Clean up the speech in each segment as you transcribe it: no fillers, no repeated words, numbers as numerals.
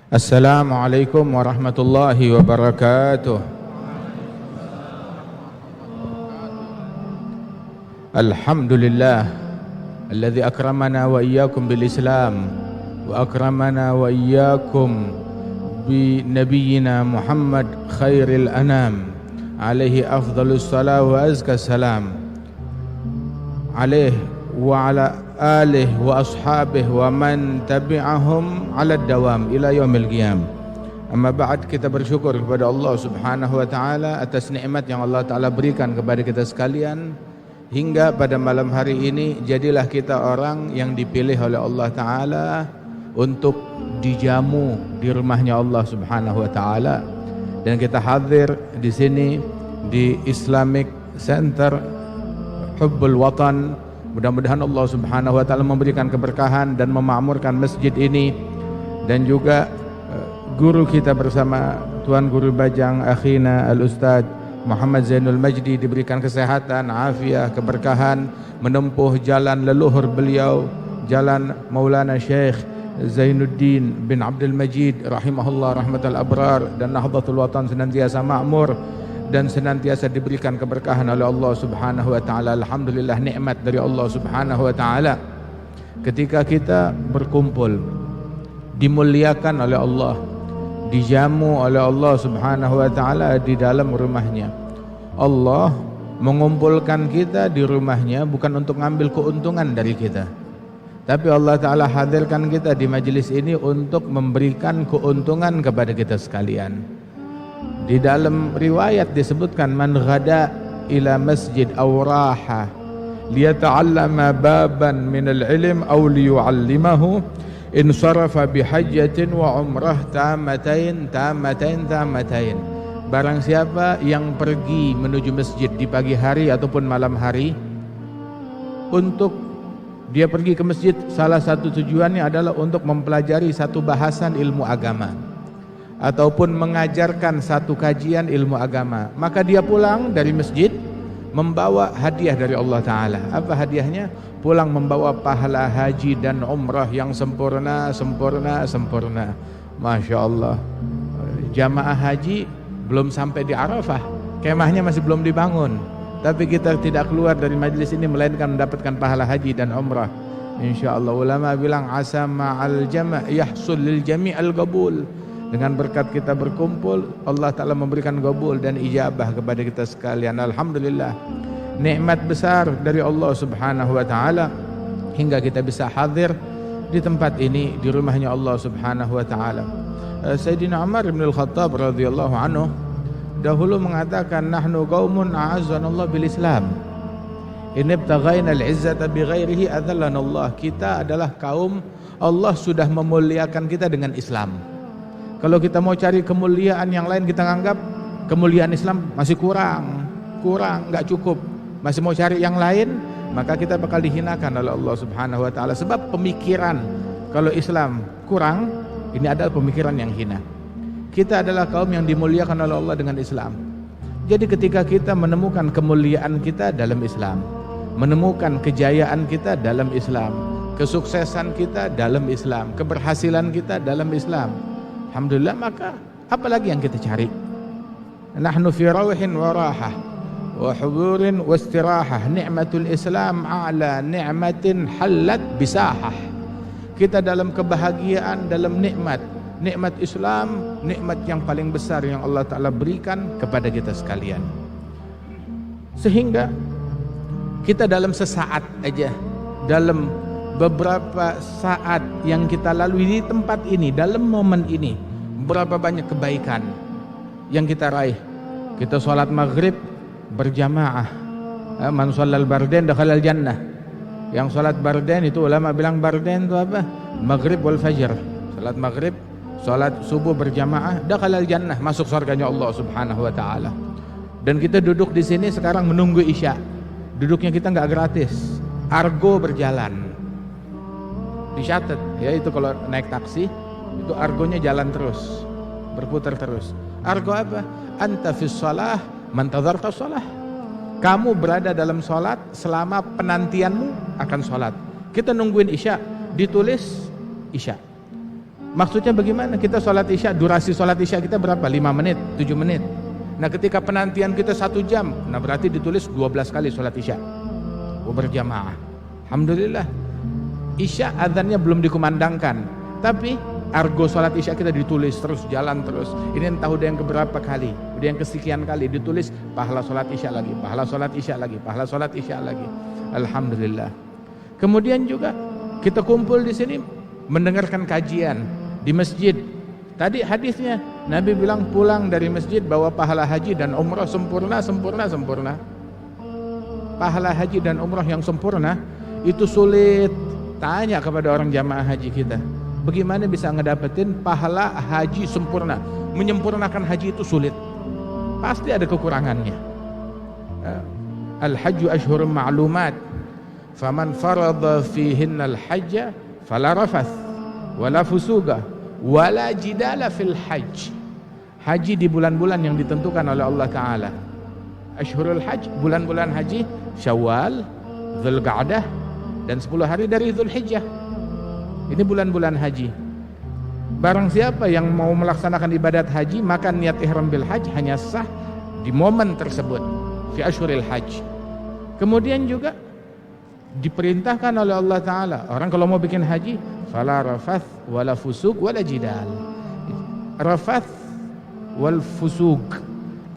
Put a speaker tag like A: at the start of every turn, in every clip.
A: Assalamualaikum warahmatullahi wabarakatuh. Alhamdulillah alladzi akramana wa iyyakum bil Islam wa akramana wa iyyakum bi nabiyyina Muhammad khairil anam alaihi afdhalus salam wa azka salam alaihi wa ala alihi wa ashabihi wa man tabi'ahum ala dawam ila yaumil qiyam. Amma ba'd, kita bersyukur kepada Allah Subhanahu wa taala atas nikmat yang Allah taala berikan kepada kita sekalian hingga pada malam hari ini jadilah kita orang yang dipilih oleh Allah taala untuk dijamu di rumahnya Allah Subhanahu wa taala, dan kita hadir di sini di Islamic Center Hubbul Watan. Mudah-mudahan Allah Subhanahu wa taala memberikan keberkahan dan memakmurkan masjid ini, dan juga guru kita bersama Tuan Guru Bajang akhina Al-Ustaz Muhammad Zainul Majdi diberikan kesehatan, afiah, keberkahan menempuh jalan leluhur beliau, jalan Maulana Syekh Zainuddin bin Abdul Majid rahimahullah rahmatal abrar, dan Nahdlatul Watan senantiasa makmur dan senantiasa diberikan keberkahan oleh Allah Subhanahu wa taala. Alhamdulillah, nikmat dari Allah Subhanahu wa taala ketika kita berkumpul, dimuliakan oleh Allah, dijamu oleh Allah Subhanahu wa taala di dalam rumahnya. Allah mengumpulkan kita di rumahnya bukan untuk ngambil keuntungan dari kita, tapi Allah taala hadirkan kita di majelis ini untuk memberikan keuntungan kepada kita sekalian. Di dalam riwayat disebutkan, man ghada ila masjid aw raha liyata'allama baban min al-ilm aw liyu'allimahu insarafa bihajjatin wa umrah tamatain. Barang siapa yang pergi menuju masjid di pagi hari ataupun malam hari, untuk dia pergi ke masjid salah satu tujuannya adalah untuk mempelajari satu bahasan ilmu agama ataupun mengajarkan satu kajian ilmu agama, maka dia pulang dari masjid membawa hadiah dari Allah Ta'ala. Apa hadiahnya? Pulang membawa pahala haji dan umrah yang sempurna. Masya Allah. Jamaah haji belum sampai di Arafah, kemahnya masih belum dibangun, tapi kita tidak keluar dari majelis ini melainkan mendapatkan pahala haji dan umrah. Insya Allah. Ulama bilang asa ma'al jama' yahsul lil jami'al qabul. Dengan berkat kita berkumpul, Allah Ta'ala memberikan qabul dan ijabah kepada kita sekalian. Alhamdulillah, nikmat besar dari Allah Subhanahu wa taala hingga kita bisa hadir di tempat ini, di rumahnya Allah Subhanahu wa taala. Sayyidina Umar bin Al-Khattab radhiyallahu anhu dahulu mengatakan, nahnu qaumun a'azzanallahu bil Islam, in ibtaghaina al-izzata bighairihi adzallana Allah. Kita adalah kaum Allah sudah memuliakan kita dengan Islam. Kalau kita mau cari kemuliaan yang lain, kita nganggap kemuliaan Islam masih kurang, nggak cukup, masih mau cari yang lain, maka kita bakal dihinakan oleh Allah Subhanahu wa taala. Sebab pemikiran kalau Islam kurang, ini adalah pemikiran yang hina. Kita adalah kaum yang dimuliakan oleh Allah dengan Islam. Jadi ketika kita menemukan kemuliaan kita dalam Islam, menemukan kejayaan kita dalam Islam, kesuksesan kita dalam Islam, keberhasilan kita dalam Islam, alhamdulillah, maka apa lagi yang kita cari? Nahnu fi rawhin wa rahah wa hudurin wa istirahah. Ni'matul Islam a'la ni'matin halat bisahah. Kita dalam kebahagiaan, dalam nikmat Islam, nikmat yang paling besar yang Allah Ta'ala berikan kepada kita sekalian. Sehingga kita dalam sesaat aja, dalam beberapa saat yang kita lalui di tempat ini, dalam momen ini, berapa banyak kebaikan yang kita raih. Kita sholat maghrib berjamaah, man shallal bardain dakhalal jannah. Yang sholat bardain itu ulama bilang bardain itu apa? Maghrib wal fajr. Sholat maghrib, sholat subuh berjamaah, dakhalal jannah, masuk surganya Allah Subhanahu wa taala. Dan kita duduk di sini sekarang menunggu isya. Duduknya kita nggak gratis, argo berjalan. Dicatat ya, itu kalau naik taksi itu argonya jalan terus, berputar terus. Argo apa? Anta fis shalah man tadharta shalah. Kamu berada dalam sholat selama penantianmu akan sholat. Kita nungguin isya, ditulis isya. Maksudnya bagaimana? Kita sholat isya, durasi sholat isya kita berapa? 5 menit, 7 menit. Nah ketika penantian kita 1 jam, nah berarti ditulis 12 kali sholat isya berjamaah. Alhamdulillah, isya azannya belum dikumandangkan, tapi argo sholat isya kita ditulis terus, jalan terus. Ini entah udah yang keberapa kali, udah yang kesekian kali ditulis pahala sholat isya lagi, pahala sholat isya lagi, pahala sholat isya lagi. Alhamdulillah. Kemudian juga kita kumpul di sini mendengarkan kajian di masjid. Tadi hadisnya Nabi bilang pulang dari masjid bawa pahala haji dan umrah sempurna. Pahala haji dan umrah yang sempurna itu sulit. Tanya kepada orang jamaah haji kita, bagaimana bisa ngedapetin pahala haji sempurna? Menyempurnakan haji itu sulit, pasti ada kekurangannya. Al-hajju ashhurun ma'lumat, faman farada fihinna al-hajja fala rafath wala fusuga wala jidala fil hajj. Haji di bulan-bulan yang ditentukan oleh Allah Ta'ala. Ashhurul hajj, bulan-bulan haji Syawal, Dzulqa'dah, dan 10 hari dari Dzulhijjah. Ini bulan-bulan haji. Barang siapa yang mau melaksanakan ibadat haji, maka niat ihram bil hajj hanya sah di momen tersebut, fi ashhuril hajj. Kemudian juga diperintahkan oleh Allah Ta'ala, orang kalau mau bikin haji, fala rafath wala fusuk wala jidal. Rafath wal fusuk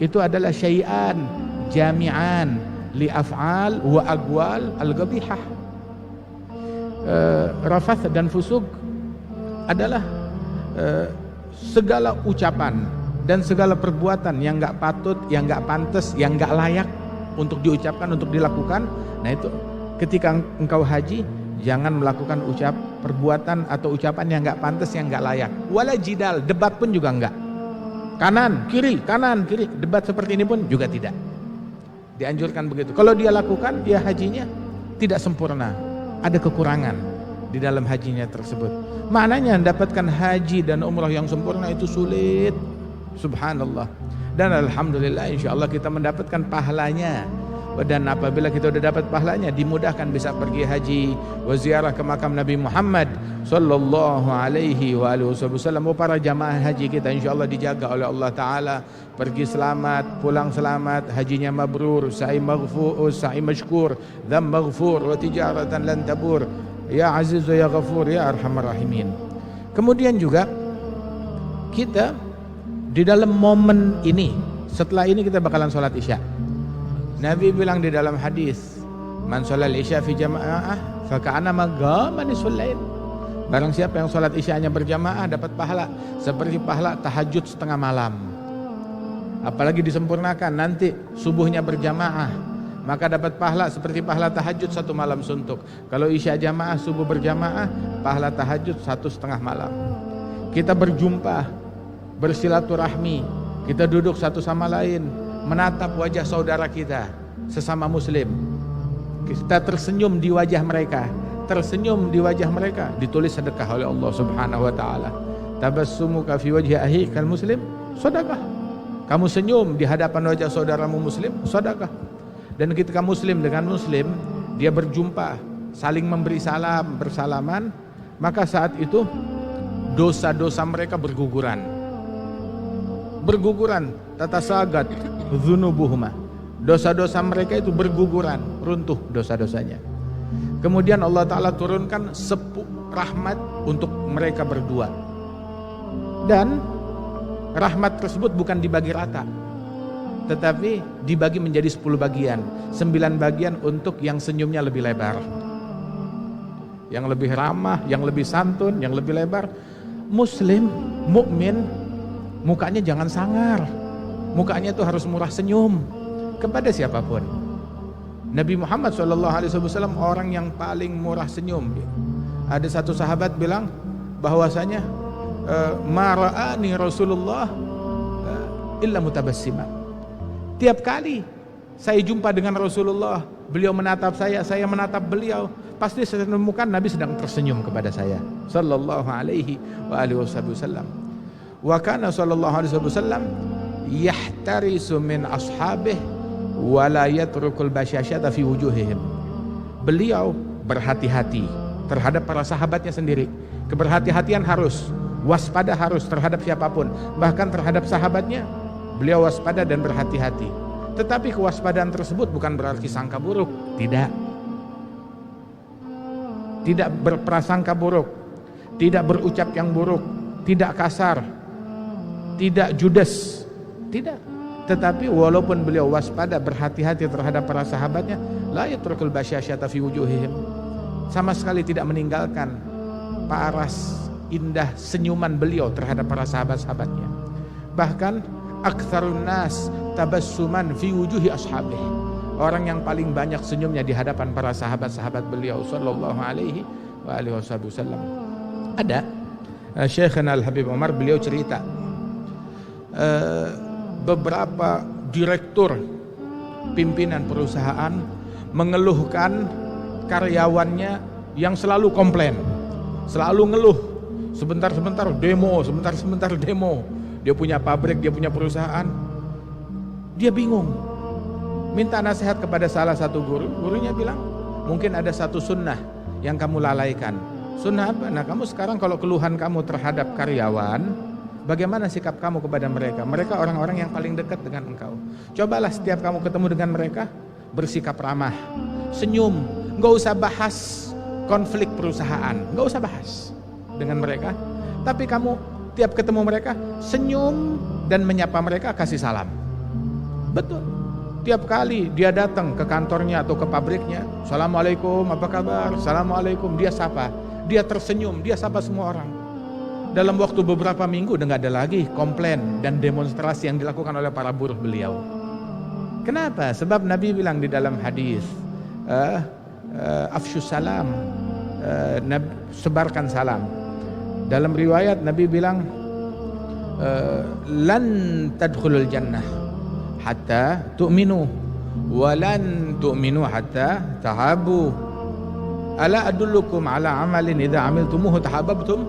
A: itu adalah syai'an jami'an li af'al wa aqwal al-qabihah. Rafath dan fusuk adalah segala ucapan dan segala perbuatan yang enggak patut, yang enggak pantas, yang enggak layak untuk diucapkan, untuk dilakukan. Nah itu ketika engkau haji, jangan melakukan perbuatan atau ucapan yang enggak pantas, yang enggak layak. Wala jidal, debat pun juga enggak. Kanan, kiri, debat seperti ini pun juga tidak dianjurkan begitu. Kalau dia lakukan, dia hajinya tidak sempurna, ada kekurangan di dalam hajinya tersebut. Maknanya mendapatkan haji dan umrah yang sempurna itu sulit, subhanallah. Dan alhamdulillah insyaallah kita mendapatkan pahalanya. Dan apabila kita sudah dapat pahalanya, dimudahkan bisa pergi haji wa ziarah ke makam Nabi Muhammad sallallahu alaihi wa alihi wasallam. Para jamaah haji kita insyaallah dijaga oleh Allah Ta'ala, pergi selamat, pulang selamat, hajinya mabrur, sa'i maghfur, sa'i mashkur, dzam maghfur, wa tijaratan lan tabur. Ya aziz ya ghafur ya arhamar rahimin. Kemudian juga kita di dalam momen ini, setelah ini kita bakalan sholat isya. Nabi bilang di dalam hadis, man sholal isya fi jamaah fa ka'annama qama nisfal lail. Barang siapa yang sholat isyanya berjamaah dapat pahala seperti pahala tahajud setengah malam. Apalagi disempurnakan nanti subuhnya berjamaah, maka dapat pahala seperti pahala tahajud 1 malam suntuk. Kalau isya jamaah, subuh berjamaah, pahala tahajud 1,5 malam. Kita berjumpa, bersilaturahmi, kita duduk satu sama lain, menatap wajah saudara kita sesama muslim, kita tersenyum di wajah mereka, ditulis sedekah oleh Allah Subhanahu wa Ta'ala. Tabassumuka fi wajhi akhikal muslim sedekah. Kamu senyum di hadapan wajah saudaramu muslim, sedekah. Dan ketika muslim dengan muslim dia berjumpa, saling memberi salam, bersalaman, maka saat itu dosa-dosa mereka berguguran, tatasagat dzunubuhuma, dosa-dosa mereka itu berguguran, runtuh dosa-dosanya. Kemudian Allah Ta'ala turunkan rahmat untuk mereka berdua, dan rahmat tersebut bukan dibagi rata, tetapi dibagi menjadi 10 bagian, 9 bagian untuk yang senyumnya lebih lebar, yang lebih ramah, yang lebih santun, yang lebih lebar. Muslim, mukmin, mukanya jangan sangar, mukanya itu harus murah senyum kepada siapapun. Nabi Muhammad SAW orang yang paling murah senyum. Ada satu sahabat bilang bahwasanya ma ra'ani Rasulullah illa mutabassima. Tiap kali saya jumpa dengan Rasulullah, beliau menatap saya menatap beliau, pasti saya menemukan Nabi sedang tersenyum kepada saya sallallahu alaihi wa alihi wasallam. Wa kana sallallahu alaihi wasallam yahtarisu min ashabihi wa la yatrukul basyashata fi wujuhihim. Beliau berhati-hati terhadap para sahabatnya sendiri. Keberhati-hatian harus Waspada harus terhadap siapapun, bahkan terhadap sahabatnya beliau waspada dan berhati-hati. Tetapi kewaspadaan tersebut bukan berarti sangka buruk, tidak berprasangka buruk, tidak berucap yang buruk, tidak kasar, tidak judes, tidak. Tetapi walaupun beliau waspada, berhati-hati terhadap para sahabatnya, la yatrukul basyasyata fi wujuhihim, sama sekali tidak meninggalkan paras indah senyuman beliau terhadap para sahabat-sahabatnya. Bahkan aktsarun nas tabassuman fi wujuhi ashabih, orang yang paling banyak senyumnya di hadapan para sahabat-sahabat beliau sallallahu alaihi wa alihi wasallam. Ada Syekhana Al-Habib Umar, beliau cerita beberapa direktur pimpinan perusahaan mengeluhkan karyawannya yang selalu komplain, selalu ngeluh, sebentar-sebentar demo, sebentar-sebentar demo. Dia punya pabrik, dia punya perusahaan, dia bingung. Minta nasihat kepada salah satu guru, gurunya bilang, mungkin ada satu sunnah yang kamu lalaikan. Sunnah apa? Nah, kamu sekarang kalau keluhan kamu terhadap karyawan, bagaimana sikap kamu kepada mereka? Mereka orang-orang yang paling dekat dengan engkau. Cobalah setiap kamu ketemu dengan mereka, bersikap ramah, senyum, gak usah bahas konflik perusahaan, gak usah bahas dengan mereka. Tapi kamu tiap ketemu mereka, senyum dan menyapa mereka, kasih salam. Betul. Tiap kali dia datang ke kantornya atau ke pabriknya, Assalamualaikum, apa kabar? Assalamualaikum, dia sapa, dia tersenyum, dia sapa semua orang. Dalam waktu beberapa minggu udah gak ada lagi komplain dan demonstrasi yang dilakukan oleh para buruh beliau. Kenapa? Sebab Nabi bilang di dalam hadis, afsyus salam, sebarkan salam. Dalam riwayat Nabi bilang, lan tadkhulul jannah hatta tu'minu wa lan tu'minu hatta tahabu. Ala adullukum ala amalin idza amiltumuhu tahabbtum.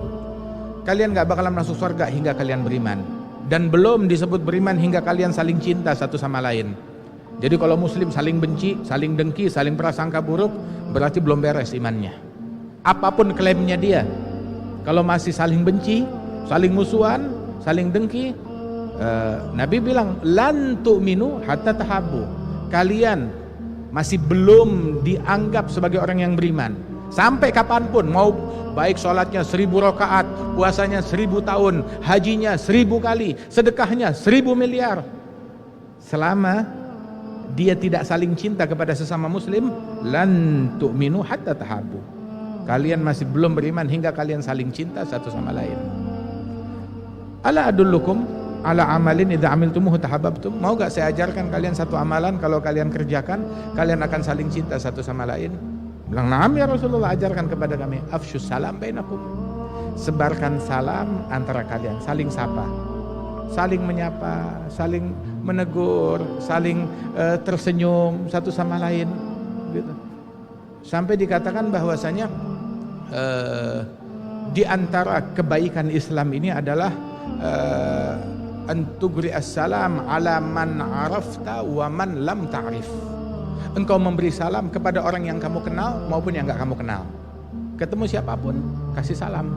A: Kalian gak bakalan masuk surga hingga kalian beriman, dan belum disebut beriman hingga kalian saling cinta satu sama lain. Jadi kalau muslim saling benci, saling dengki, saling prasangka buruk, berarti belum beres imannya. Apapun klaimnya dia, kalau masih saling benci, saling musuhan, saling dengki, Nabi bilang lan tu'minu hatta tahabbu. Kalian masih belum dianggap sebagai orang yang beriman sampai kapanpun, mau baik sholatnya 1000 rakaat, puasanya 1000 tahun, hajinya 1000 kali, sedekahnya 1000 miliar, selama dia tidak saling cinta kepada sesama muslim, lan tu'minu hatta tahabbu. Kalian masih belum beriman hingga kalian saling cinta satu sama lain. Ala adullukum ala amalin idza amiltumuhu tahabbtum. Mau gak saya ajarkan kalian satu amalan, kalau kalian kerjakan kalian akan saling cinta satu sama lain? Bilang, "Na'am ya Rasulullah, ajarkan kepada kami." Afsyus salam bainakum. Sebarkan salam antara kalian, saling sapa, saling menyapa, saling menegur, saling tersenyum satu sama lain gitu. Sampai dikatakan bahwasanya di antara kebaikan Islam ini adalah antugri as-salam ala man arafta wa man lam ta'rif. Engkau memberi salam kepada orang yang kamu kenal maupun yang enggak kamu kenal. Ketemu siapapun, kasih salam.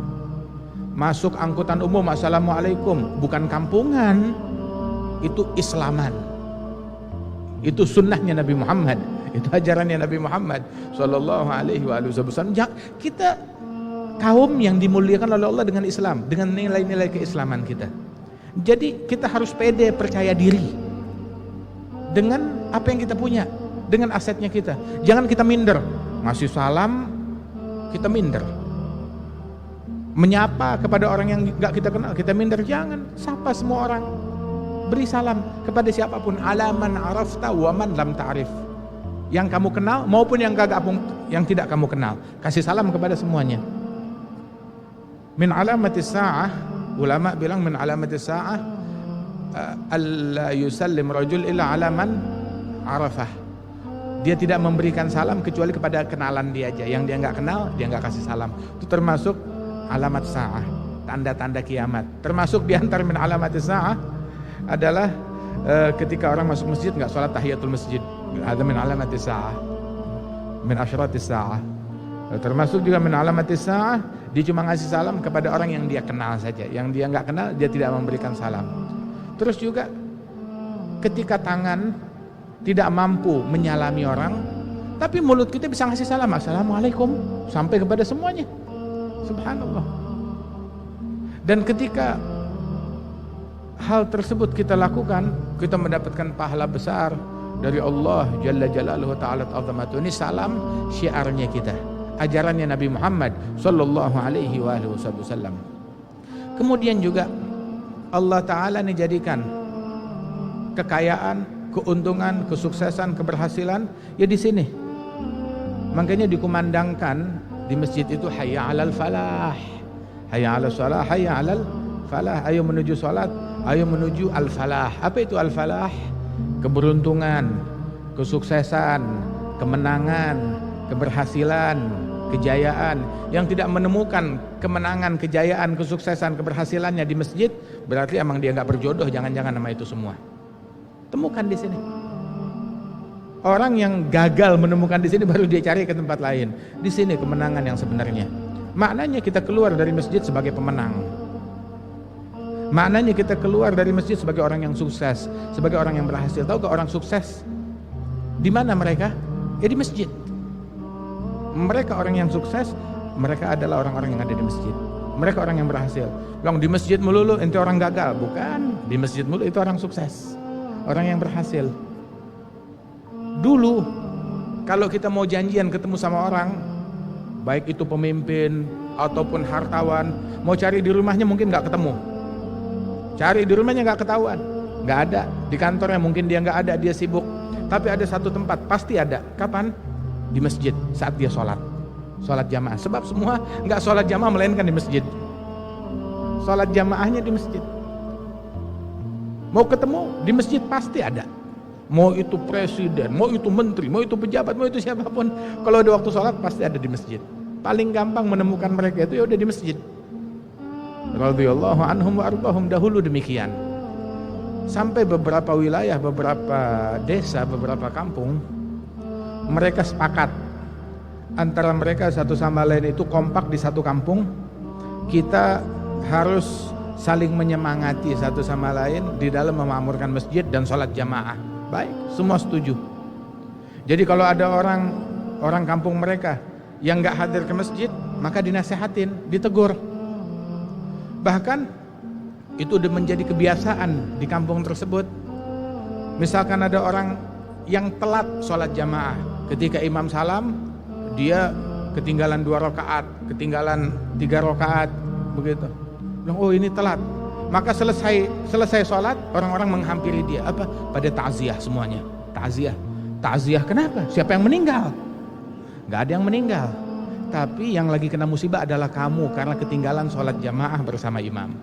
A: Masuk angkutan umum, assalamualaikum, bukan kampungan, itu Islaman. Itu sunnahnya Nabi Muhammad, itu ajarannya Nabi Muhammad sallallahu alaihi wasallam. Kita kaum yang dimuliakan oleh Allah dengan Islam, dengan nilai-nilai keislaman kita. Jadi kita harus pede, percaya diri dengan apa yang kita punya, dengan asetnya kita. Jangan kita minder, ngasih salam kita minder, menyapa kepada orang yang gak kita kenal kita minder. Jangan, sapa semua orang, beri salam kepada siapapun. Alaman arafta wa man lam ta'rif. Yang kamu kenal maupun yang tidak kamu kenal, kasih salam kepada semuanya. Min alamatis sa'ah, ulama bilang min alamatis sa'ah alla yusallim rajul illa alaman arafah. Dia tidak memberikan salam kecuali kepada kenalan dia aja. Yang dia nggak kenal, dia nggak kasih salam. Itu termasuk alamat sa'ah, tanda-tanda kiamat. Termasuk diantar min alamatis sa'ah adalah ketika orang masuk masjid nggak sholat tahiyatul masjid. Ada min alamatis sa'ah, min asyratis sa'ah. Termasuk juga min alamatis sa'ah, dia cuma ngasih salam kepada orang yang dia kenal saja. Yang dia nggak kenal, dia tidak memberikan salam. Terus juga ketika tangan tidak mampu menyalami orang, tapi mulut kita bisa ngasih salam, assalamualaikum, sampai kepada semuanya. Subhanallah. Dan ketika hal tersebut kita lakukan, kita mendapatkan pahala besar dari Allah Jalla Jalaluhu Ta'ala Ta'zamatu. Ini salam syiarnya kita, ajarannya Nabi Muhammad sallallahu alaihi wasallam. Kemudian juga Allah Ta'ala ini jadikan kekayaan, keuntungan, kesuksesan, keberhasilan ya di sini. Makanya dikumandangkan di masjid itu hayya 'alal falah, hayya 'alas shalah, hayya 'alal falah. Ayo menuju salat, ayo menuju al-falah. Apa itu al-falah? Keberuntungan, kesuksesan, kemenangan, keberhasilan, kejayaan. Yang tidak menemukan kemenangan, kejayaan, kesuksesan, keberhasilannya di masjid, berarti emang dia nggak berjodoh, jangan-jangan nama itu semua. Temukan di sini. Orang yang gagal menemukan di sini baru dia cari ke tempat lain. Di sini kemenangan yang sebenarnya. Maknanya kita keluar dari masjid sebagai pemenang. Maknanya kita keluar dari masjid sebagai orang yang sukses, sebagai orang yang berhasil. Tahu ke orang sukses? Di mana mereka? Ya di masjid. Mereka orang yang sukses, mereka adalah orang-orang yang ada di masjid. Mereka orang yang berhasil. Bilang di masjid melulu ente orang gagal, bukan. Di masjid melulu itu orang sukses, orang yang berhasil. Dulu kalau kita mau janjian ketemu sama orang, baik itu pemimpin ataupun hartawan, mau cari di rumahnya mungkin nggak ketemu. Cari di rumahnya nggak ketahuan, nggak ada. Di kantornya mungkin dia nggak ada, dia sibuk. Tapi ada satu tempat pasti ada. Kapan? Di masjid saat dia sholat jamaah. Sebab semua nggak sholat jamaah melainkan di masjid. Sholat jamaahnya di masjid. Mau ketemu di masjid pasti ada. Mau itu presiden, mau itu menteri, mau itu pejabat, mau itu siapapun, kalau ada waktu sholat pasti ada di masjid. Paling gampang menemukan mereka itu ya udah di masjid. Radhiyallahu anhum wa ardhahum, dahulu demikian. Sampai beberapa wilayah, beberapa desa, beberapa kampung, mereka sepakat antara mereka satu sama lain itu kompak di satu kampung. Kita harus saling menyemangati satu sama lain di dalam memakmurkan masjid dan sholat jamaah. Baik, semua setuju. Jadi kalau ada orang kampung mereka yang nggak hadir ke masjid, maka dinasehatin, ditegur. Bahkan itu udah menjadi kebiasaan di kampung tersebut. Misalkan ada orang yang telat sholat jamaah, ketika imam salam dia ketinggalan 2 rakaat, ketinggalan 3 rakaat, begitu. Oh ini telat. Maka selesai sholat, orang-orang menghampiri dia. Apa? Pada takziah semuanya. Takziah kenapa? Siapa yang meninggal? Gak ada yang meninggal. Tapi yang lagi kena musibah adalah kamu karena ketinggalan sholat jamaah bersama imam.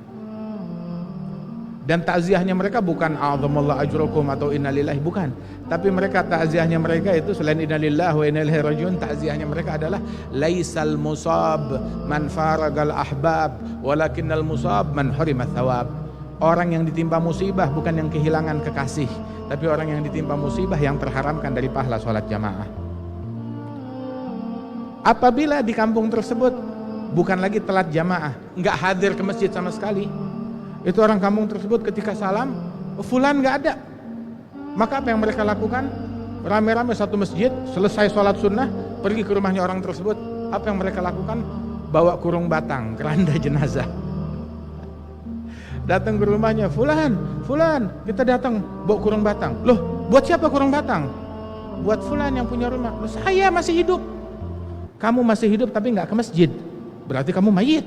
A: Dan takziahnya mereka bukan a'zamallahu ajrakum atau innalillahi, bukan. Tapi mereka takziahnya mereka itu selain innalillahi wa inna ilaihi rajiun, takziahnya mereka adalah laisal musab man faragal ahbab walakinnal musab man hurima thawab. Orang yang ditimpa musibah bukan yang kehilangan kekasih, tapi orang yang ditimpa musibah yang terharamkan dari pahala sholat jamaah. Apabila di kampung tersebut bukan lagi telat jamaah, nggak hadir ke masjid sama sekali, itu orang kampung tersebut ketika salam, fulan nggak ada. Maka apa yang mereka lakukan? Rame-rame satu masjid, selesai sholat sunnah, pergi ke rumahnya orang tersebut. Apa yang mereka lakukan? Bawa kurung batang, keranda jenazah. Datang ke rumahnya, fulan, kita datang bawa kurung batang. Loh, buat siapa kurung batang? Buat fulan yang punya rumah. Loh, saya masih hidup. Kamu masih hidup tapi nggak ke masjid, berarti kamu mayit.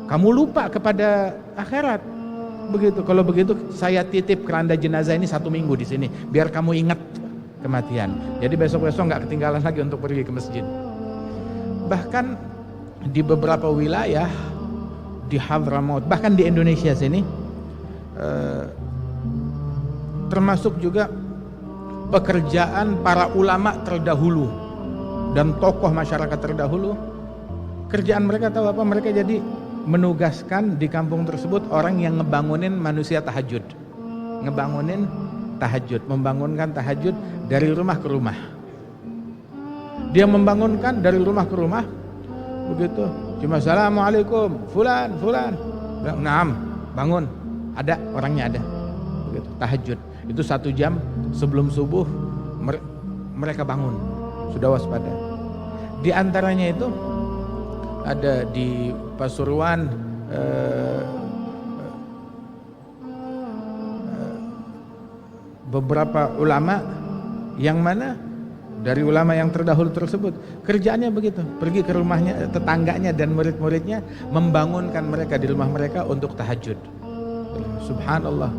A: Kamu lupa kepada akhirat. Begitu. Kalau begitu saya titip keranda jenazah ini 1 minggu di sini, biar kamu ingat kematian. Jadi besok-besok nggak ketinggalan lagi untuk pergi ke masjid. Bahkan di beberapa wilayah di Hadramaut, bahkan di Indonesia sini, termasuk juga pekerjaan para ulama terdahulu dan tokoh masyarakat terdahulu, kerjaan mereka tahu apa? Mereka jadi menugaskan di kampung tersebut orang yang ngebangunin manusia tahajud, membangunkan tahajud dari rumah ke rumah. Dia membangunkan dari rumah ke rumah, begitu. Cuma assalamualaikum, fulan. Naam, bangun. Ada, orangnya ada. Begitu. Tahajud. Itu 1 jam sebelum subuh mereka bangun. Sudah waspada. Di antaranya itu ada di Pasuruan beberapa ulama yang mana dari ulama yang terdahulu tersebut kerjaannya begitu, pergi ke rumahnya tetangganya dan murid-muridnya, membangunkan mereka di rumah mereka untuk tahajud. Subhanallah.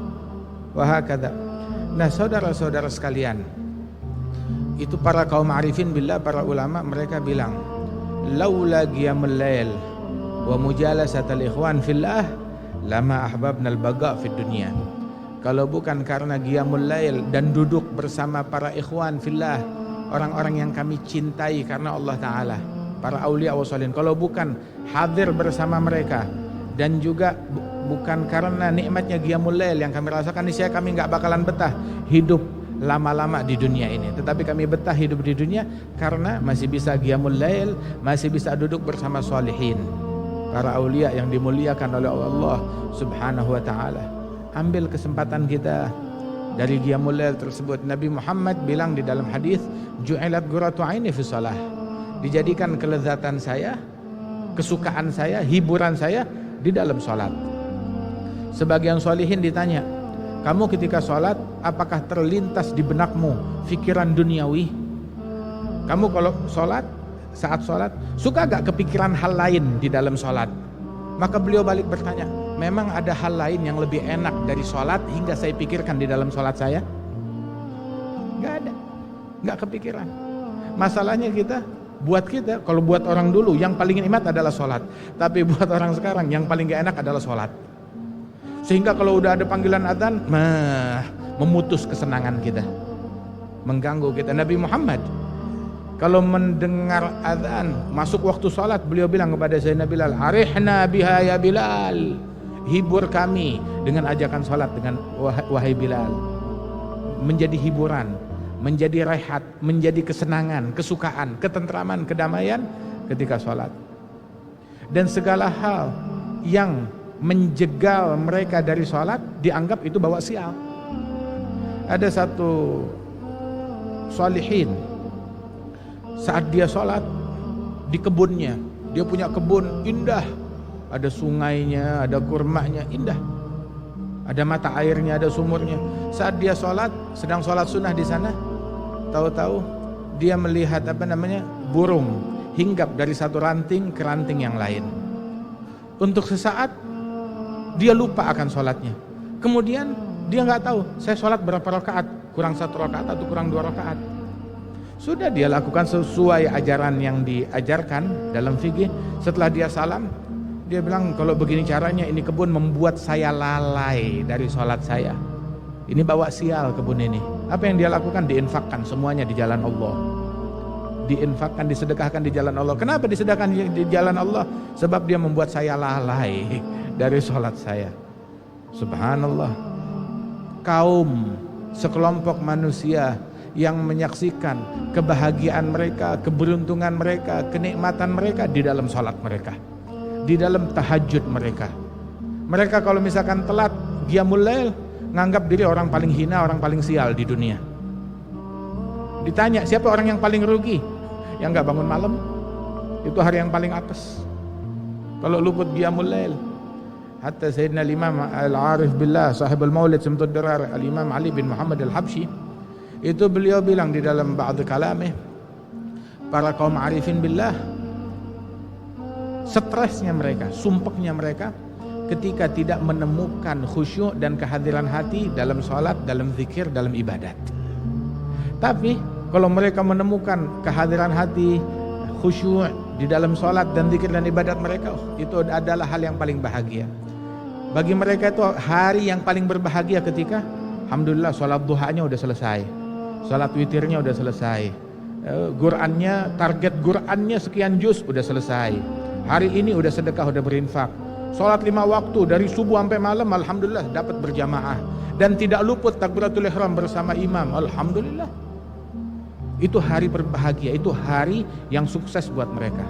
A: Wa hakadha. Nah, saudara-saudara sekalian, itu para kaum arifin billah, para ulama, mereka bilang, laula qiyamul lail wa mujalasatul ikhwan fillah lama ahbabna al-baqa fid dunya. Kalau bukan karena qiyamul lail dan duduk bersama para ikhwan fillah, orang-orang yang kami cintai karena Allah Ta'ala, para awliya wa shalihin, kalau bukan hadir bersama mereka, dan juga bukan karena nikmatnya qiyamul lail yang kami rasakan, niscaya kami gak bakalan betah hidup lama-lama di dunia ini. Tetapi kami betah hidup di dunia karena masih bisa qiyamul lail, masih bisa duduk bersama shalihin, para awliya yang dimuliakan oleh Allah Subhanahu wa Ta'ala. Ambil kesempatan kita dari qiyamul lail tersebut. Nabi Muhammad bilang di dalam hadis, ju'ilat qurratu aini fi shalah. Dijadikan kelezatan saya, kesukaan saya, hiburan saya di dalam salat. Sebagian sholihin ditanya, kamu ketika salat apakah terlintas di benakmu fikiran duniawi? Kamu kalau salat, saat salat, suka gak kepikiran hal lain di dalam salat? Maka beliau balik bertanya, memang ada hal lain yang lebih enak dari sholat hingga saya pikirkan di dalam sholat saya? Gak ada, gak kepikiran. Masalahnya buat kita, kalau buat orang dulu yang paling nikmat adalah sholat, tapi buat orang sekarang yang paling gak enak adalah sholat. Sehingga kalau udah ada panggilan adzan, memutus kesenangan kita, mengganggu kita. Nabi Muhammad kalau mendengar adzan masuk waktu sholat, beliau bilang kepada Sayyidina Bilal, arihna biha ya Bilal, hibur kami dengan ajakan salat, dengan wahai Bilal. Menjadi hiburan, menjadi rehat, menjadi kesenangan, kesukaan, ketentraman, kedamaian ketika salat. Dan segala hal yang menjegal mereka dari salat dianggap itu bawa sial. Ada satu sholihin, saat dia salat di kebunnya, dia punya kebun indah, ada sungainya, ada kurmanya, indah, ada mata airnya, ada sumurnya. Saat dia sholat, sedang sholat sunnah di sana, tahu-tahu dia melihat burung hinggap dari satu ranting ke ranting yang lain. Untuk sesaat dia lupa akan sholatnya. Kemudian dia nggak tahu, saya sholat berapa rakaat, kurang 1 rakaat atau kurang 2 rakaat. Sudah dia lakukan sesuai ajaran yang diajarkan dalam fikih. Setelah dia salam, dia bilang, kalau begini caranya ini kebun membuat saya lalai dari sholat saya. Ini bawa sial kebun ini. Apa yang dia lakukan? Diinfakkan semuanya di jalan Allah. Diinfakkan, disedekahkan di jalan Allah. Kenapa disedekahkan di jalan Allah? Sebab dia membuat saya lalai dari sholat saya. Subhanallah. Kaum, sekelompok manusia yang menyaksikan kebahagiaan mereka, keberuntungan mereka, kenikmatan mereka di dalam sholat mereka, di dalam tahajud mereka. Mereka kalau misalkan telat qiyamul lail, nganggap diri orang paling hina, orang paling sial di dunia. Ditanya, siapa orang yang paling rugi? Yang gak bangun malam, itu hari yang paling apes kalau luput qiyamul lail. Hatta Sayyidina Imam Al-Arif Billah, sahibul maulid Simtud Dirar, Al-Imam Ali bin Muhammad Al-Habsyi, itu beliau bilang di dalam ba'd kalamih, para kaum arifin billah, stresnya mereka, sumpeknya mereka ketika tidak menemukan khusyuk dan kehadiran hati dalam sholat, dalam zikir, dalam ibadat. Tapi kalau mereka menemukan kehadiran hati, khusyuk di dalam sholat dan zikir dan ibadat mereka, itu adalah hal yang paling bahagia. Bagi mereka itu hari yang paling berbahagia ketika alhamdulillah sholat duhanya udah selesai, sholat witirnya udah selesai, Qur'annya, target Qur'annya sekian juz udah selesai, hari ini udah sedekah, udah berinfak, sholat 5 waktu dari subuh sampai malam alhamdulillah dapat berjamaah, dan tidak luput takbiratul ihram bersama imam, alhamdulillah. Itu hari berbahagia, itu hari yang sukses buat mereka.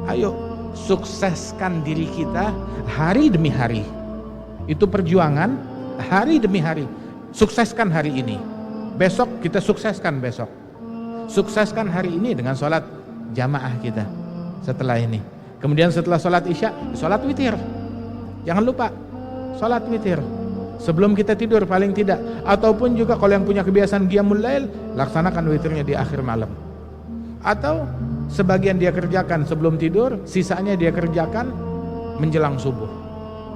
A: Ayo sukseskan diri kita hari demi hari. Itu perjuangan hari demi hari. Sukseskan hari ini. Besok kita sukseskan besok. Sukseskan hari ini dengan sholat jamaah kita setelah ini. Kemudian setelah sholat isya, sholat witir. Jangan lupa sholat witir sebelum kita tidur paling tidak. Ataupun juga kalau yang punya kebiasaan qiyamul lail, laksanakan witirnya di akhir malam. Atau sebagian dia kerjakan sebelum tidur, sisanya dia kerjakan menjelang subuh.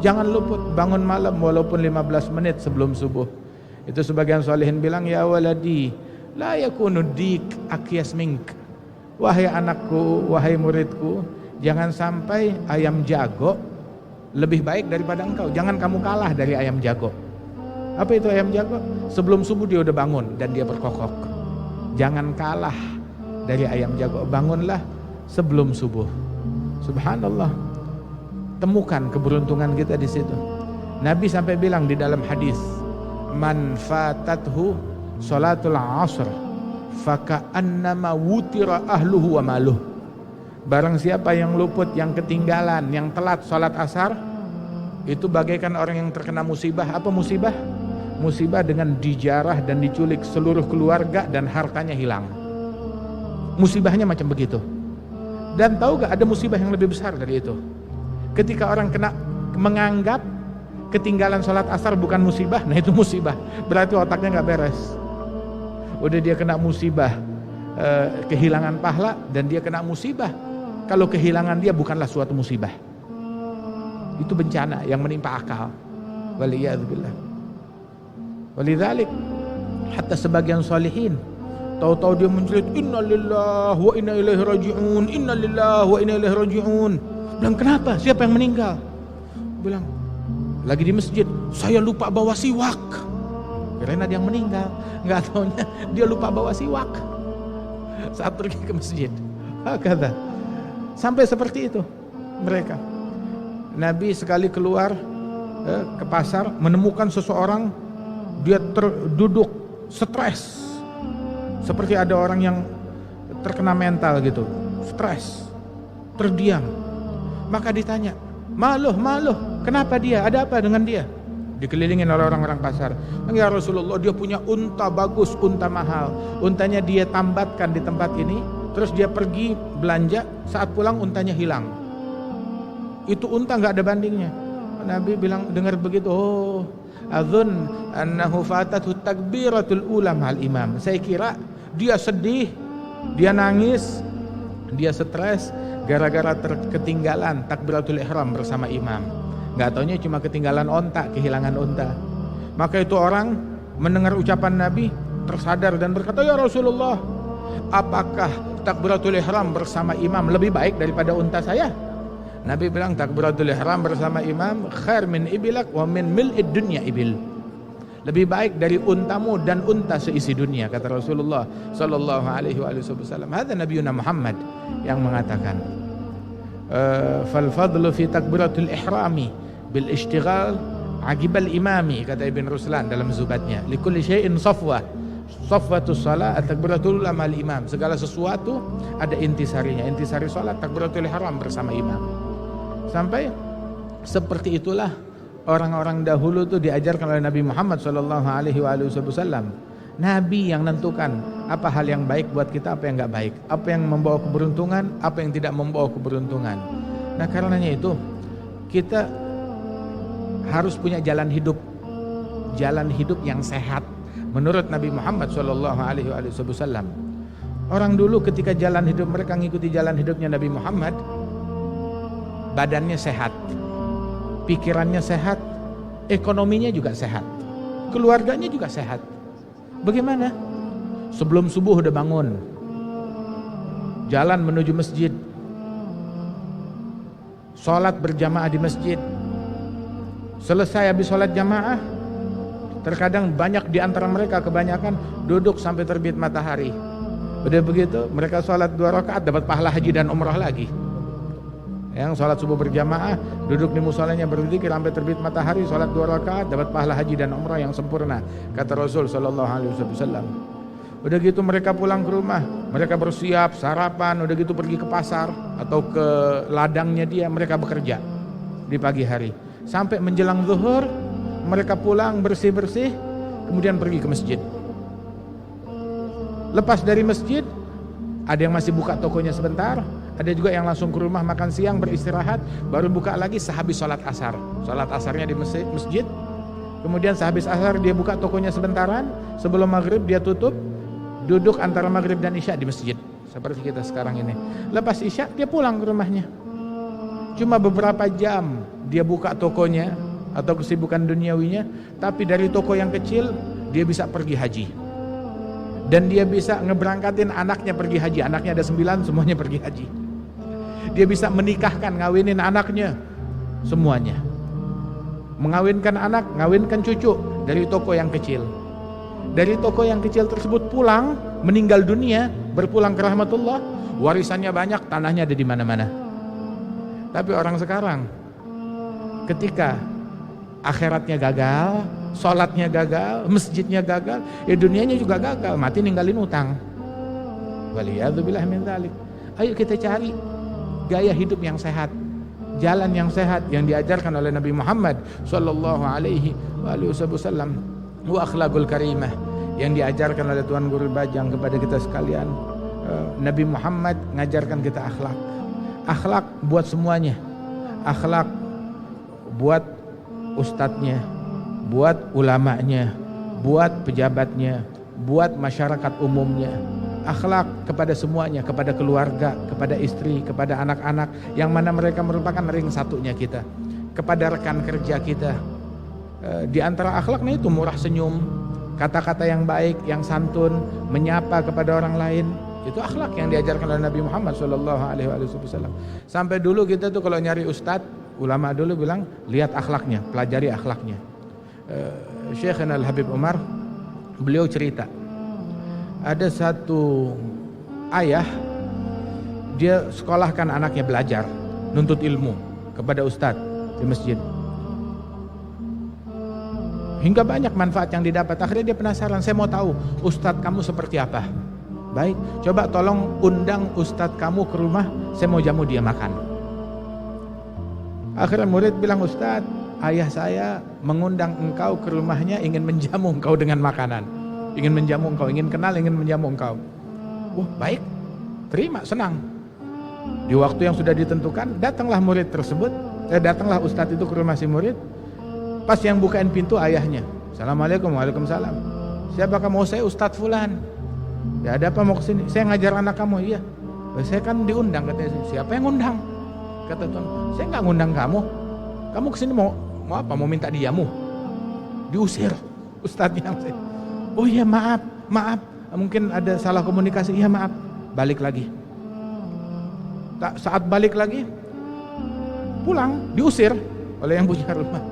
A: Jangan luput bangun malam walaupun 15 menit sebelum subuh. Itu sebagian solehin bilang, ya waladi la yakunu dik akyas mink. Wahai anakku, wahai muridku, jangan sampai ayam jago lebih baik daripada engkau. Jangan kamu kalah dari ayam jago. Apa itu ayam jago? Sebelum subuh dia udah bangun dan dia berkokok. Jangan kalah dari ayam jago, bangunlah sebelum subuh. Subhanallah. Temukan keberuntungan kita di situ. Nabi sampai bilang di dalam hadis, man fatathu salatul asr faka'annama wutira ahluhu wa maluh. Barang siapa yang luput, yang ketinggalan, yang telat salat asar, itu bagaikan orang yang terkena musibah. Apa musibah? Musibah dengan dijarah dan diculik seluruh keluarga dan hartanya hilang. Musibahnya macam begitu. Dan tahu gak ada musibah yang lebih besar dari itu? Ketika orang kena menganggap ketinggalan sholat asar bukan musibah, nah itu musibah. Berarti otaknya gak beres. Udah dia kena musibah kehilangan pahala, dan dia kena musibah kalau kehilangan dia bukanlah suatu musibah. Itu bencana yang menimpa akal. Waliyadzubillah. Walidzalik hatta sebagian salihin tahu-tahu dia menjerit innalillahi wa inna ilaihi raji'un, innalillahi wa inna ilaihi raji'un. Bilang, kenapa? Siapa yang meninggal? Bilang, lagi di masjid, saya lupa bawa siwak. Kirain ada yang meninggal, nggak taunya dia lupa bawa siwak saat pergi ke masjid. Kata sampai seperti itu mereka. Nabi sekali keluar ke pasar menemukan seseorang, dia duduk stres seperti ada orang yang terkena mental gitu, stres, terdiam. Maka ditanya, maluh, kenapa dia? Ada apa dengan dia? Dikelilingin oleh orang-orang pasar. Ya Rasulullah, dia punya unta bagus, unta mahal. Untanya dia tambatkan di tempat ini, terus dia pergi belanja, saat pulang untanya hilang. Itu unta nggak ada bandingnya. Nabi bilang, dengar begitu, oh, adzun annahu fatathu takbiratul ula ma'al imam. Saya kira dia sedih, dia nangis, dia stres gara-gara ketinggalan takbiratul ihram bersama imam. Gak taunya cuma ketinggalan onta, kehilangan onta. Maka itu orang mendengar ucapan Nabi tersadar dan berkata, ya Rasulullah, apakah takbiratul ihram bersama imam lebih baik daripada unta saya? Nabi bilang, takbiratul ihram bersama imam khair min ibilak wa min mil'id dunya ibil. Lebih baik dari untamu dan unta seisi dunia, kata Rasulullah sallallahu alaihi wasallam. Hadza nabiyuna Muhammad yang mengatakan, fal fadlu fi takbiratul ihrami bil ishtighal agibal imami, kata Ibn Ruslan dalam Zubatnya, likulli syai'in safwatus salat takbiratul ula ma'al imam. Segala sesuatu ada intisarinya. Intisari salat takbiratul ihram bersama imam. Sampai seperti itulah orang-orang dahulu tuh diajarkan oleh Nabi Muhammad sallallahu alaihi wasallam. Nabi yang nentukan apa hal yang baik buat kita, apa yang enggak baik, apa yang membawa keberuntungan, apa yang tidak membawa keberuntungan. Nah, karenanya itu kita harus punya jalan hidup yang sehat menurut Nabi Muhammad sallallahu alaihi wasallam. Orang dulu ketika jalan hidup mereka ngikuti jalan hidupnya Nabi Muhammad, badannya sehat, pikirannya sehat, ekonominya juga sehat, keluarganya juga sehat. Bagaimana? Sebelum subuh udah bangun, jalan menuju masjid, sholat berjamaah di masjid. Selesai habis sholat jamaah, terkadang banyak di antara mereka, kebanyakan duduk sampai terbit matahari. Udah begitu mereka sholat 2 rakaat dapat pahala haji dan umrah lagi. Yang sholat subuh berjamaah, duduk di musolanya berzikir sampai terbit matahari, sholat 2 rakaat dapat pahala haji dan umrah yang sempurna, kata Rasul sallallahu alaihi wasallam. Udah gitu mereka pulang ke rumah, mereka bersiap, sarapan, udah gitu pergi ke pasar atau ke ladangnya dia, mereka bekerja di pagi hari. Sampai menjelang zuhur, mereka pulang bersih-bersih, kemudian pergi ke masjid. Lepas dari masjid, ada yang masih buka tokonya sebentar, ada juga yang langsung ke rumah makan siang, beristirahat, baru buka lagi sehabis sholat asar. Sholat asarnya di masjid, kemudian sehabis asar dia buka tokonya sebentaran, sebelum maghrib dia tutup, duduk antara maghrib dan isya di masjid seperti kita sekarang ini. Lepas isya dia pulang ke rumahnya. Cuma beberapa jam dia buka tokonya atau kesibukan duniawinya, tapi dari toko yang kecil dia bisa pergi haji. Dan dia bisa ngeberangkatin anaknya pergi haji. Anaknya ada 9, semuanya pergi haji. Dia bisa menikahkan, ngawinin anaknya semuanya. Mengawinkan anak, ngawinkan cucu dari toko yang kecil. Dari toko yang kecil tersebut pulang, meninggal dunia, berpulang ke rahmatullah, warisannya banyak, tanahnya ada di mana-mana. Tapi orang sekarang, ketika akhiratnya gagal, sholatnya gagal, masjidnya gagal, ya dunianya juga gagal, mati ninggalin utang. Waliyadzubillah min dzalik. Ayo kita cari gaya hidup yang sehat, jalan yang sehat yang diajarkan oleh Nabi Muhammad sallallahu alaihi wasallam, wa akhlaqul karimah yang diajarkan oleh Tuan Guru Bajang kepada kita sekalian. Nabi Muhammad ngajarkan kita akhlak. Akhlak buat semuanya. Akhlak buat ustadznya, buat ulamanya, buat pejabatnya, buat masyarakat umumnya. Akhlak kepada semuanya, kepada keluarga, kepada istri, kepada anak-anak, yang mana mereka merupakan ring satunya kita, kepada rekan kerja kita. Di antara akhlaknya itu murah senyum, kata-kata yang baik, yang santun, menyapa kepada orang lain. Itu akhlak yang diajarkan oleh Nabi Muhammad SAW. Sampai dulu kita tuh kalau nyari ustadz, ulama dulu bilang, lihat akhlaknya, pelajari akhlaknya. Syekhana Al-Habib Umar, beliau cerita, ada satu ayah, dia sekolahkan anaknya belajar, nuntut ilmu kepada ustadz di masjid. Hingga banyak manfaat yang didapat. Akhirnya dia penasaran, saya mau tahu ustadz kamu seperti apa. Baik, coba tolong undang ustadz kamu ke rumah, saya mau jamu dia makan. Akhirnya murid bilang, ustadz, ayah saya mengundang engkau ke rumahnya, ingin menjamu engkau dengan makanan, ingin menjamu engkau, ingin kenal, ingin menjamu engkau. Wah, baik, terima, senang. Di waktu yang sudah ditentukan, datanglah murid tersebut, datanglah ustadz itu ke rumah si murid. Pas yang bukain pintu ayahnya, assalamualaikum, waalaikumsalam. Siapa kamu? Saya ustadz fulan. Ya ada apa, mau kesini? Saya ngajar anak kamu. Iya. Saya kan diundang, katanya. Siapa yang ngundang? Kata Tuhan, saya nggak ngundang kamu. Kamu kesini mau apa? Mau minta dijamu? Diusir ustadznya. Oh iya, maaf. Mungkin ada salah komunikasi. Iya maaf. Balik lagi. Saat balik lagi, pulang, diusir oleh yang punya rumah.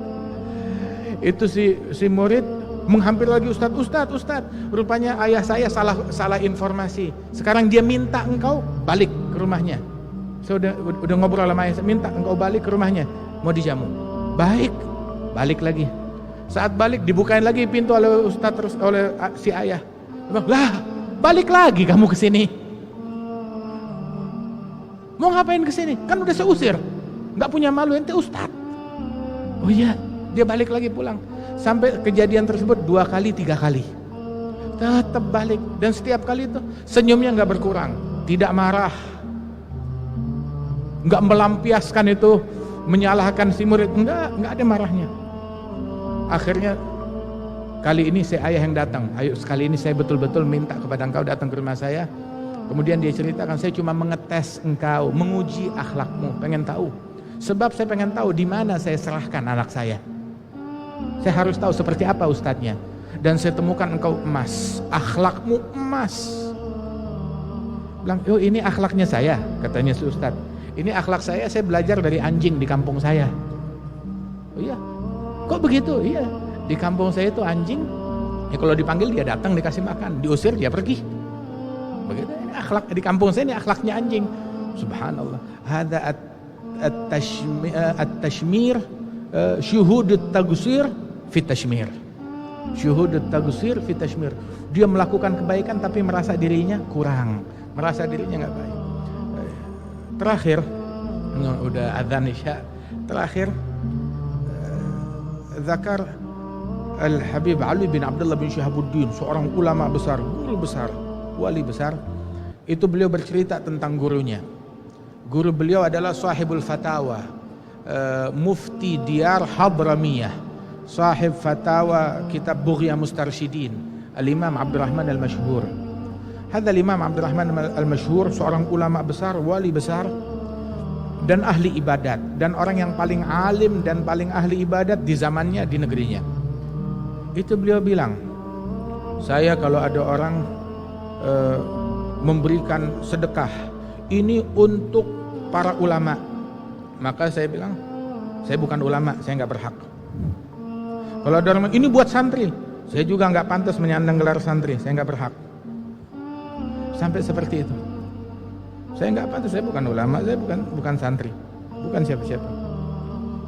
A: Itu si murid menghampir lagi, Ustadz, rupanya ayah saya salah informasi. Sekarang dia minta engkau balik ke rumahnya. Saya udah ngobrol sama ayah, minta engkau balik ke rumahnya, mau dijamu. Baik, balik lagi. Saat balik dibukain lagi pintu oleh ustadz, terus oleh si ayah. Lah, balik lagi kamu ke sini. Mau ngapain ke sini? Kan udah saya usir. Enggak punya malu, ente ustadz. Oh iya, dia balik lagi pulang. Sampai kejadian tersebut 2 kali, 3 kali. Tetap balik, dan setiap kali itu senyumnya enggak berkurang, tidak marah. Enggak melampiaskan itu, menyalahkan si murid, enggak ada marahnya. Akhirnya kali ini ayah yang datang. Ayo sekali ini saya betul-betul minta kepada engkau datang ke rumah saya. Kemudian dia ceritakan, saya cuma mengetes engkau, menguji akhlakmu, pengen tahu. Sebab saya pengen tahu di mana saya serahkan anak saya. Saya harus tahu seperti apa ustadznya. Dan saya temukan engkau emas, akhlakmu emas. Bilang, oh ini akhlaknya saya, katanya si ustadz. Ini akhlak saya belajar dari anjing di kampung saya. Oh iya, kok begitu? Iya, di kampung saya itu anjing, ya kalau dipanggil dia datang dikasih makan, diusir dia pergi. Begitu, ini akhlak di kampung saya, ini akhlaknya anjing. Subhanallah. Hada at-tashmir, syuhudut tagsir fit tashmir. Syuhudut tagsir fi tashmir. Dia melakukan kebaikan tapi merasa dirinya kurang, merasa dirinya enggak baik. Terakhir, udah adzan Isya. Terakhir zakar Al-Habib Ali bin Abdullah bin Syihabuddin, seorang ulama besar, guru besar, wali besar. Itu beliau bercerita tentang gurunya. Guru beliau adalah sahibul fatawa, mufti diyar Hadramiyah, sahib fatawa kitab Bughya Mustarsyidin, Al-Imam Abdurrahman Al-Mashhur. Hadha Al-Imam Abdurrahman Al-Mashhur seorang ulama besar, wali besar dan ahli ibadat, dan orang yang paling alim dan paling ahli ibadat di zamannya, di negerinya. Itu beliau bilang, saya kalau ada orang memberikan sedekah ini untuk para ulama, maka saya bilang, saya bukan ulama, saya nggak berhak. Kalau ada orang ini buat santri, saya juga nggak pantas menyandang gelar santri, saya nggak berhak. Sampai seperti itu. Saya nggak pantas, saya bukan ulama, saya bukan santri, bukan siapa-siapa.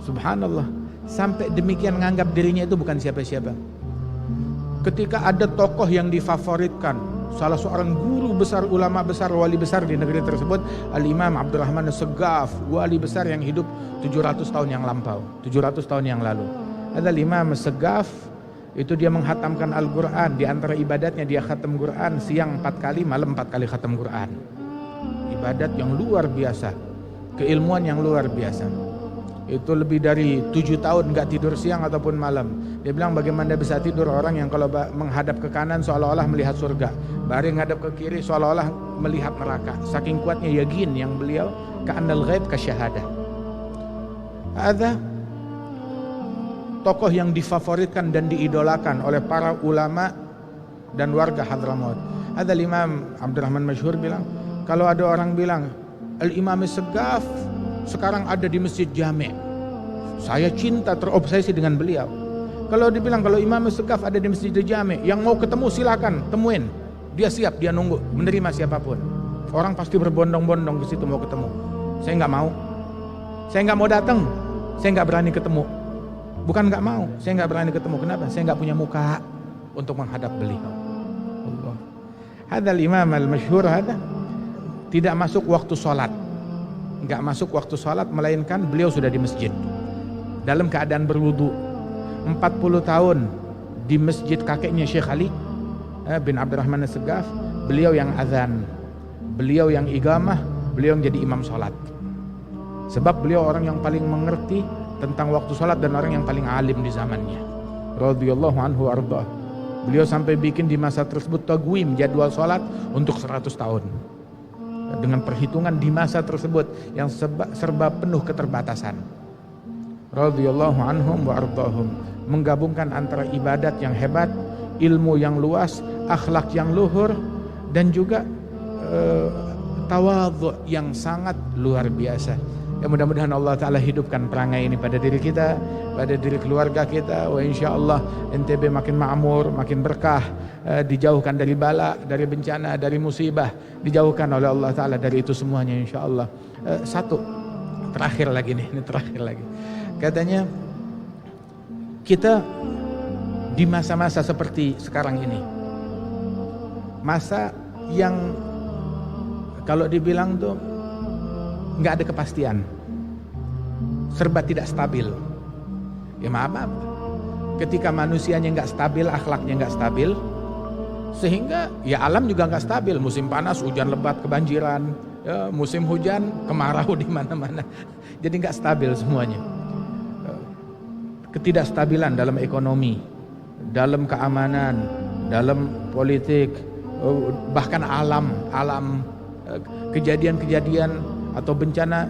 A: Subhanallah, sampai demikian menganggap dirinya itu bukan siapa-siapa. Ketika ada tokoh yang difavoritkan, salah seorang guru besar, ulama besar, wali besar di negeri tersebut, Al-Imam Abdurrahman As-Saggaf, wali besar yang hidup 700 tahun yang lampau, 700 tahun yang lalu. Ada Imam As-Saggaf, itu dia menghatamkan Al-Quran. Di antara ibadatnya dia khatam Quran, siang 4 kali, malam 4 kali khatam Quran. Ibadat yang luar biasa, keilmuan yang luar biasa. Itu lebih dari 7 tahun gak tidur siang ataupun malam. Dia bilang bagaimana bisa tidur orang yang kalau menghadap ke kanan seolah-olah melihat surga, baring menghadap ke kiri seolah-olah melihat neraka. Saking kuatnya yakin yang beliau, ka'annal ghaib kasyahadah. Ada tokoh yang difavoritkan dan diidolakan oleh para ulama dan warga Hadramaut. Ada Imam Abdurrahman Masyhur bilang, kalau ada orang bilang Al-Imam As-Saggaf sekarang ada di Masjid Jami', saya cinta, terobsesi dengan beliau. Kalau dibilang kalau Imam As-Saggaf ada di Masjid Jami', yang mau ketemu silakan temuin, dia siap, dia nunggu menerima siapapun. Orang pasti berbondong-bondong ke situ mau ketemu. Saya nggak mau, saya nggak mau datang, saya nggak berani ketemu. Bukan nggak mau, saya nggak berani ketemu. Kenapa? Saya nggak punya muka untuk menghadap beliau. Allah. Hadal Imam Al-Masyhur hada tidak masuk waktu sholat, nggak masuk waktu sholat, melainkan beliau sudah di masjid dalam keadaan berwudu. 40 tahun di masjid kakeknya Syekh Ali bin Abdurrahman As-Saggaf, beliau yang azan, beliau yang iqamah, beliau yang jadi imam sholat. Sebab beliau orang yang paling mengerti tentang waktu sholat dan orang yang paling alim di zamannya. Radhiyallahu anhu arda. Beliau sampai bikin di masa tersebut taqwim, jadwal sholat untuk 100 tahun. Dengan perhitungan di masa tersebut yang serba penuh keterbatasan. Radhiyallahu anhum wa ardahum. Menggabungkan antara ibadat yang hebat, ilmu yang luas, akhlak yang luhur, dan juga tawadhu yang sangat luar biasa. Ya, mudah-mudahan Allah Ta'ala hidupkan perangai ini pada diri kita, pada diri keluarga kita. Wa insyaAllah NTB makin makmur, makin berkah, dijauhkan dari bala, dari bencana, dari musibah, dijauhkan oleh Allah Ta'ala dari itu semuanya insyaAllah. Satu, terakhir lagi nih, ini terakhir lagi. Katanya kita di masa-masa seperti sekarang ini, masa yang kalau dibilang tuh nggak ada kepastian, serba tidak stabil. Ya maaf, ketika manusianya nggak stabil, akhlaknya nggak stabil, sehingga ya alam juga nggak stabil. Musim panas, hujan lebat, kebanjiran, ya, musim hujan, kemarau di mana-mana. Jadi nggak stabil semuanya. Ketidakstabilan dalam ekonomi, dalam keamanan, dalam politik, bahkan alam kejadian-kejadian atau bencana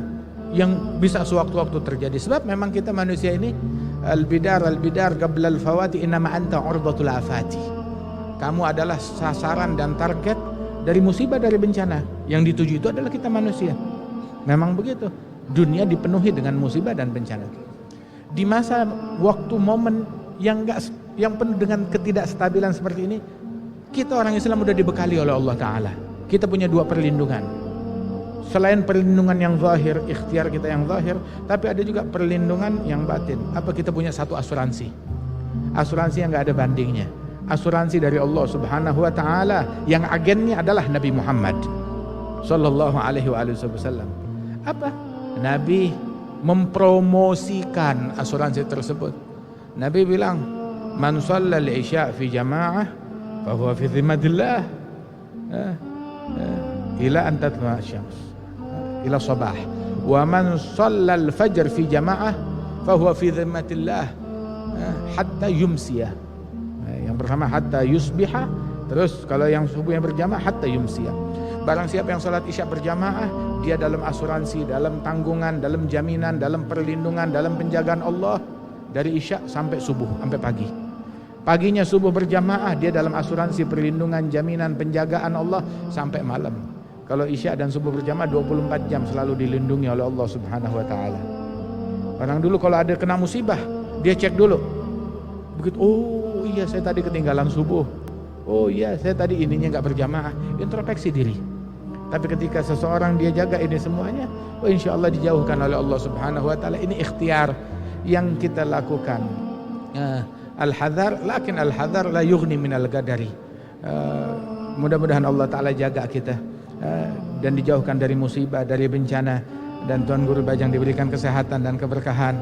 A: yang bisa sewaktu-waktu terjadi. Sebab memang kita manusia ini al-bidar qabla al-fawati innama anta urdatul afati. Kamu adalah sasaran dan target dari musibah, dari bencana. Yang dituju itu adalah kita manusia. Memang begitu. Dunia dipenuhi dengan musibah dan bencana. Di masa waktu momen yang penuh dengan ketidakstabilan seperti ini, kita orang Islam sudah dibekali oleh Allah Ta'ala. Kita punya dua perlindungan. Selain perlindungan yang zahir, ikhtiar kita yang zahir, tapi ada juga perlindungan yang batin. Apa? Kita punya satu asuransi. asuransi yang nggak ada bandingnya. Asuransi dari Allah Subhanahu wa taala yang agennya adalah Nabi Muhammad sallallahu alaihi wasallam. Apa? Nabi mempromosikan asuransi tersebut. Nabi bilang, "Man shallal isya fi jamaah fa huwa fi dhimmatillah ila an tatlu'a asy-syams ila sabah. Wa man shallal fajr fi jamaah fa huwa fi dhimmatillah hatta yumsiya." Yang pertama hatta yusbiha, terus kalau yang subuh yang berjamaah hatta yumsiya. Barang siapa yang salat isya berjamaah, dia dalam asuransi, dalam tanggungan, dalam jaminan, dalam perlindungan, dalam penjagaan Allah dari isya sampai subuh, sampai pagi. Paginya subuh berjamaah, dia dalam asuransi, perlindungan, jaminan, penjagaan Allah sampai malam. Kalau isya dan subuh berjamaah 24 jam selalu dilindungi oleh Allah Subhanahu wa taala. Orang dulu kalau ada kena musibah, dia cek dulu. Begitu, oh iya saya tadi ketinggalan subuh. Oh iya saya tadi ininya enggak berjamaah. Introspeksi diri. Tapi ketika seseorang dia jaga ini semuanya, oh insya Allah dijauhkan oleh Allah Subhanahu wa taala. Ini ikhtiar yang kita lakukan. Al-hadar, lakin al-hadar la yughni minal gadari. Mudah-mudahan Allah taala jaga kita dan dijauhkan dari musibah, dari bencana, dan Tuan Guru Bajang diberikan kesehatan dan keberkahan.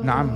A: Naam.